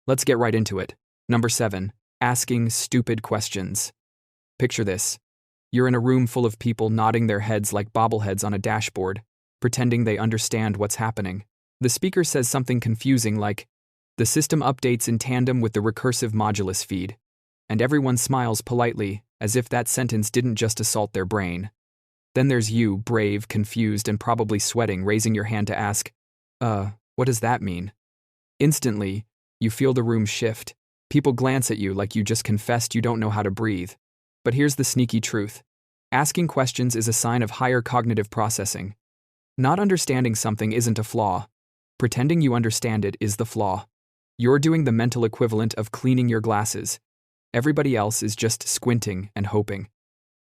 Let's get right into it. Number 7. Asking stupid questions. Picture this. You're in a room full of people nodding their heads like bobbleheads on a dashboard, pretending they understand what's happening. The speaker says something confusing like, "The system updates in tandem with the recursive modulus feed." And everyone smiles politely, as if that sentence didn't just assault their brain. Then there's you, brave, confused, and probably sweating, raising your hand to ask, what does that mean? Instantly, you feel the room shift. People glance at you like you just confessed you don't know how to breathe. But here's the sneaky truth. Asking questions is a sign of higher cognitive processing. Not understanding something isn't a flaw. Pretending you understand it is the flaw. You're doing the mental equivalent of cleaning your glasses. Everybody else is just squinting and hoping.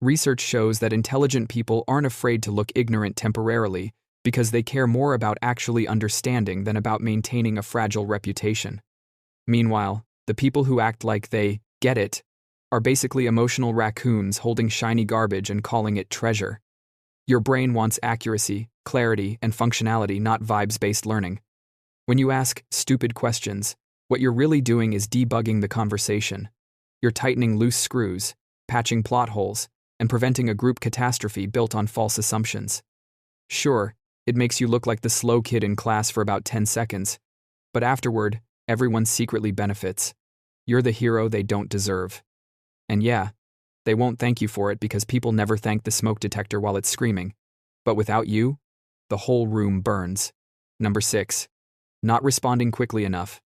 Research shows that intelligent people aren't afraid to look ignorant temporarily because they care more about actually understanding than about maintaining a fragile reputation. Meanwhile, the people who act like they get it are basically emotional raccoons holding shiny garbage and calling it treasure. Your brain wants accuracy, clarity, and functionality, not vibes-based learning. When you ask stupid questions, what you're really doing is debugging the conversation. You're tightening loose screws, patching plot holes, and preventing a group catastrophe built on false assumptions. Sure, it makes you look like the slow kid in class for about 10 seconds, but afterward, everyone secretly benefits. You're the hero they don't deserve. And yeah, they won't thank you for it because people never thank the smoke detector while it's screaming. But without you, the whole room burns. Number 6. Not responding quickly enough.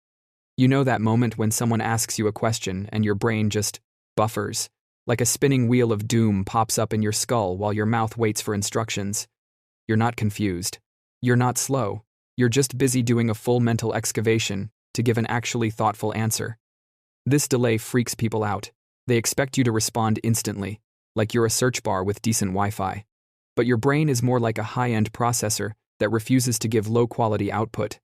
You know that moment when someone asks you a question and your brain just buffers, like a spinning wheel of doom pops up in your skull while your mouth waits for instructions. You're not confused. You're not slow. You're just busy doing a full mental excavation to give an actually thoughtful answer. This delay freaks people out. They expect you to respond instantly, like you're a search bar with decent Wi-Fi. But your brain is more like a high-end processor that refuses to give low-quality output.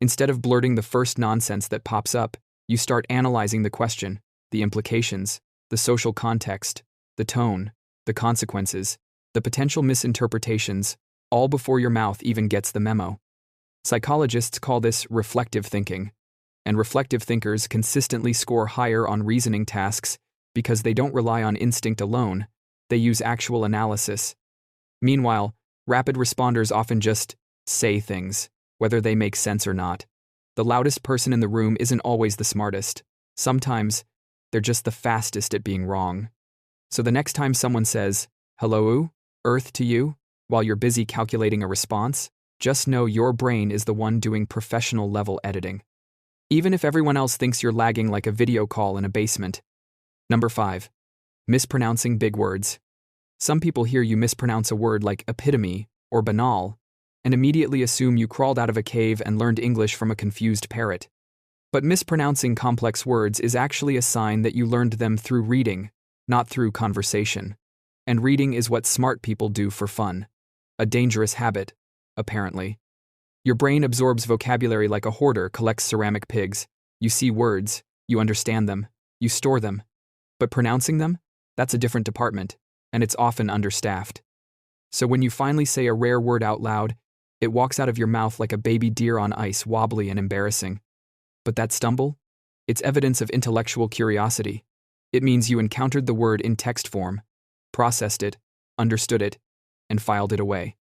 Instead of blurting the first nonsense that pops up, you start analyzing the question, the implications, the social context, the tone, the consequences, the potential misinterpretations, all before your mouth even gets the memo. Psychologists call this reflective thinking, and reflective thinkers consistently score higher on reasoning tasks because they don't rely on instinct alone, they use actual analysis. Meanwhile, rapid responders often just say things, whether they make sense or not. The loudest person in the room isn't always the smartest. Sometimes, they're just the fastest at being wrong. So the next time someone says, "Hello, Earth," to you, while you're busy calculating a response, just know your brain is the one doing professional-level editing. Even if everyone else thinks you're lagging like a video call in a basement. Number 5. Mispronouncing big words. Some people hear you mispronounce a word like epitome or banal, and immediately assume you crawled out of a cave and learned English from a confused parrot. But mispronouncing complex words is actually a sign that you learned them through reading, not through conversation. And reading is what smart people do for fun. A dangerous habit, apparently. Your brain absorbs vocabulary like a hoarder collects ceramic pigs. You see words, you understand them, you store them. But pronouncing them? That's a different department, and it's often understaffed. So when you finally say a rare word out loud, it walks out of your mouth like a baby deer on ice, wobbly and embarrassing. But that stumble? It's evidence of intellectual curiosity. It means you encountered the word in text form, processed it, understood it, and filed it away.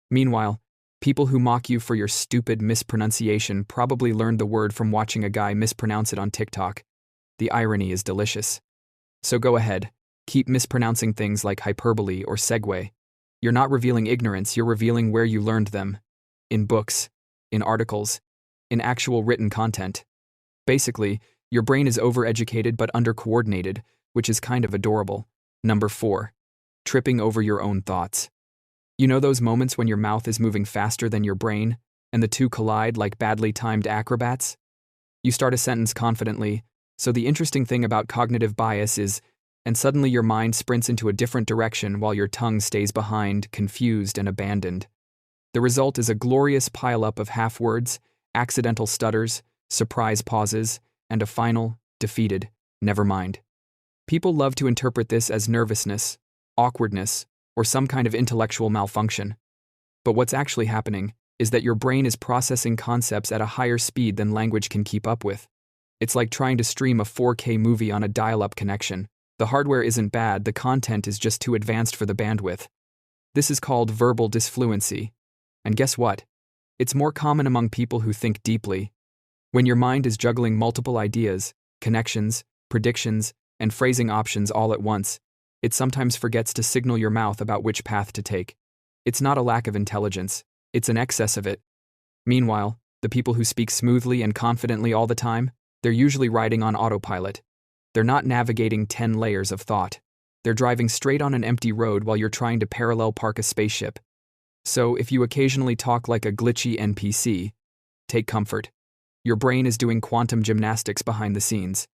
Meanwhile, people who mock you for your stupid mispronunciation probably learned the word from watching a guy mispronounce it on TikTok. The irony is delicious. So go ahead, keep mispronouncing things like hyperbole or segue. You're not revealing ignorance, you're revealing where you learned them. In books, in articles, in actual written content. Basically, your brain is overeducated but undercoordinated, which is kind of adorable. Number 4. Tripping over your own thoughts. You know those moments when your mouth is moving faster than your brain, and the two collide like badly timed acrobats? You start a sentence confidently, so the interesting thing about cognitive bias is, and suddenly your mind sprints into a different direction while your tongue stays behind, confused and abandoned. The result is a glorious pileup of half-words, accidental stutters, surprise pauses, and a final, defeated, never mind. People love to interpret this as nervousness, awkwardness, or some kind of intellectual malfunction. But what's actually happening is that your brain is processing concepts at a higher speed than language can keep up with. It's like trying to stream a 4K movie on a dial-up connection. The hardware isn't bad, the content is just too advanced for the bandwidth. This is called verbal disfluency. And guess what? It's more common among people who think deeply. When your mind is juggling multiple ideas, connections, predictions, and phrasing options all at once, it sometimes forgets to signal your mouth about which path to take. It's not a lack of intelligence, it's an excess of it. Meanwhile, the people who speak smoothly and confidently all the time, they're usually riding on autopilot. They're not navigating 10 layers of thought. They're driving straight on an empty road while you're trying to parallel park a spaceship. So if you occasionally talk like a glitchy NPC, take comfort. Your brain is doing quantum gymnastics behind the scenes,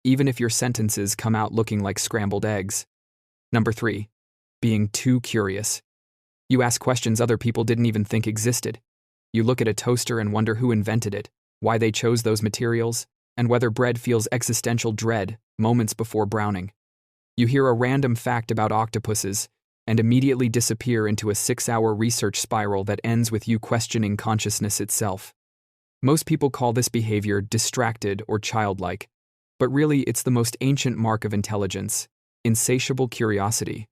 even if your sentences come out looking like scrambled eggs. Number 3. Being too curious. You ask questions other people didn't even think existed. You look at a toaster and wonder who invented it, why they chose those materials, and whether bread feels existential dread moments before browning. You hear a random fact about octopuses and immediately disappear into a 6-hour research spiral that ends with you questioning consciousness itself. Most people call this behavior distracted or childlike, but really it's the most ancient mark of intelligence: insatiable curiosity.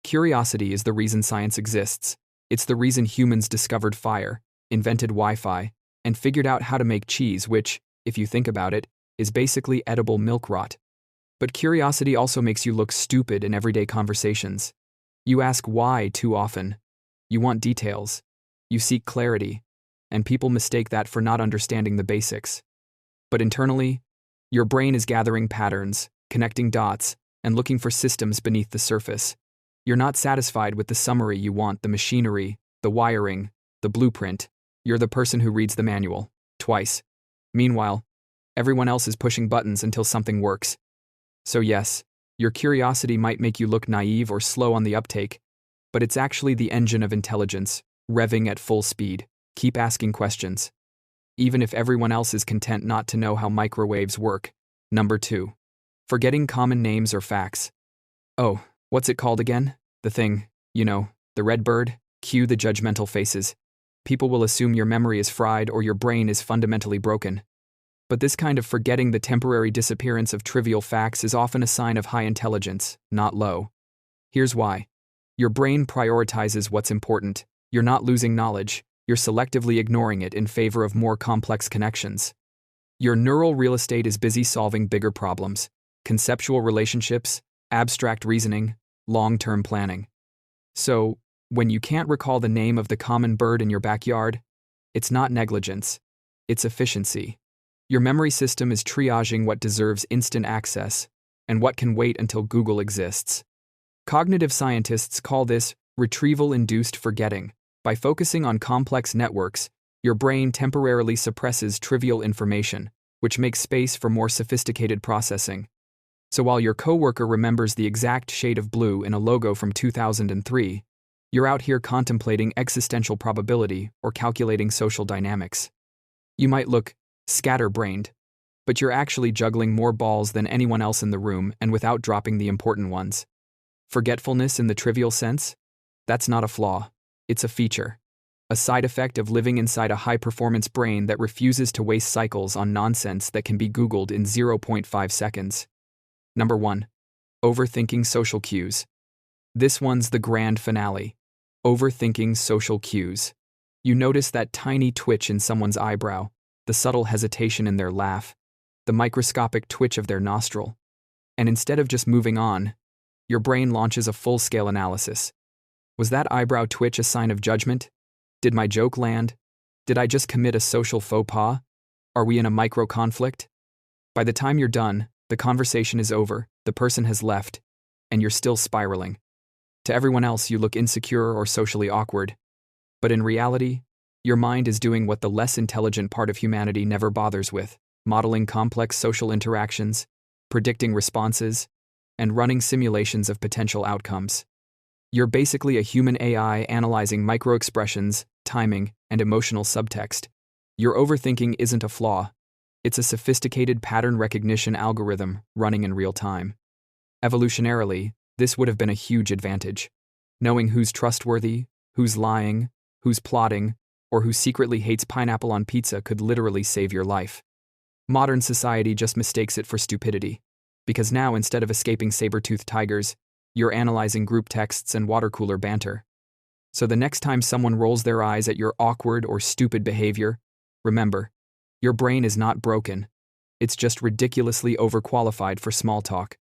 Curiosity is the reason science exists. It's the reason humans discovered fire, invented Wi-Fi, and figured out how to make cheese, which, if you think about it, is basically edible milk rot. But curiosity also makes you look stupid in everyday conversations. You ask why too often. You want details. You seek clarity. And people mistake that for not understanding the basics. But internally, your brain is gathering patterns, connecting dots, and looking for systems beneath the surface. You're not satisfied with the summary, you want the machinery, the wiring, the blueprint. You're the person who reads the manual, twice. Meanwhile, everyone else is pushing buttons until something works. So yes, your curiosity might make you look naive or slow on the uptake, but it's actually the engine of intelligence, revving at full speed. Keep asking questions, even if everyone else is content not to know how microwaves work. Number 2. Forgetting common names or facts. Oh, what's it called again? The thing, the red bird? Cue the judgmental faces. People will assume your memory is fried or your brain is fundamentally broken. But this kind of forgetting the temporary disappearance of trivial facts is often a sign of high intelligence, not low. Here's why. Your brain prioritizes what's important. You're not losing knowledge. You're selectively ignoring it in favor of more complex connections. Your neural real estate is busy solving bigger problems: conceptual relationships, abstract reasoning, long-term planning. So, when you can't recall the name of the common bird in your backyard, it's not negligence, it's efficiency. Your memory system is triaging what deserves instant access and what can wait until Google exists. Cognitive scientists call this retrieval-induced forgetting. By focusing on complex networks, your brain temporarily suppresses trivial information, which makes space for more sophisticated processing. So while your coworker remembers the exact shade of blue in a logo from 2003, you're out here contemplating existential probability or calculating social dynamics. You might look scatterbrained, but you're actually juggling more balls than anyone else in the room and without dropping the important ones. Forgetfulness in the trivial sense? That's not a flaw. It's a feature, a side effect of living inside a high-performance brain that refuses to waste cycles on nonsense that can be Googled in 0.5 seconds. Number 1. Overthinking social cues. This one's the grand finale. Overthinking social cues. You notice that tiny twitch in someone's eyebrow, the subtle hesitation in their laugh, the microscopic twitch of their nostril. And instead of just moving on, your brain launches a full-scale analysis. Was that eyebrow twitch a sign of judgment? Did my joke land? Did I just commit a social faux pas? Are we in a micro-conflict? By the time you're done, the conversation is over, the person has left, and you're still spiraling. To everyone else, you look insecure or socially awkward. But in reality, your mind is doing what the less intelligent part of humanity never bothers with: modeling complex social interactions, predicting responses, and running simulations of potential outcomes. You're basically a human AI analyzing microexpressions, timing, and emotional subtext. Your overthinking isn't a flaw. It's a sophisticated pattern recognition algorithm running in real time. Evolutionarily, this would have been a huge advantage. Knowing who's trustworthy, who's lying, who's plotting, or who secretly hates pineapple on pizza could literally save your life. Modern society just mistakes it for stupidity. Because now, instead of escaping saber-toothed tigers, you're analyzing group texts and water cooler banter. So the next time someone rolls their eyes at your awkward or stupid behavior, remember, your brain is not broken. It's just ridiculously overqualified for small talk.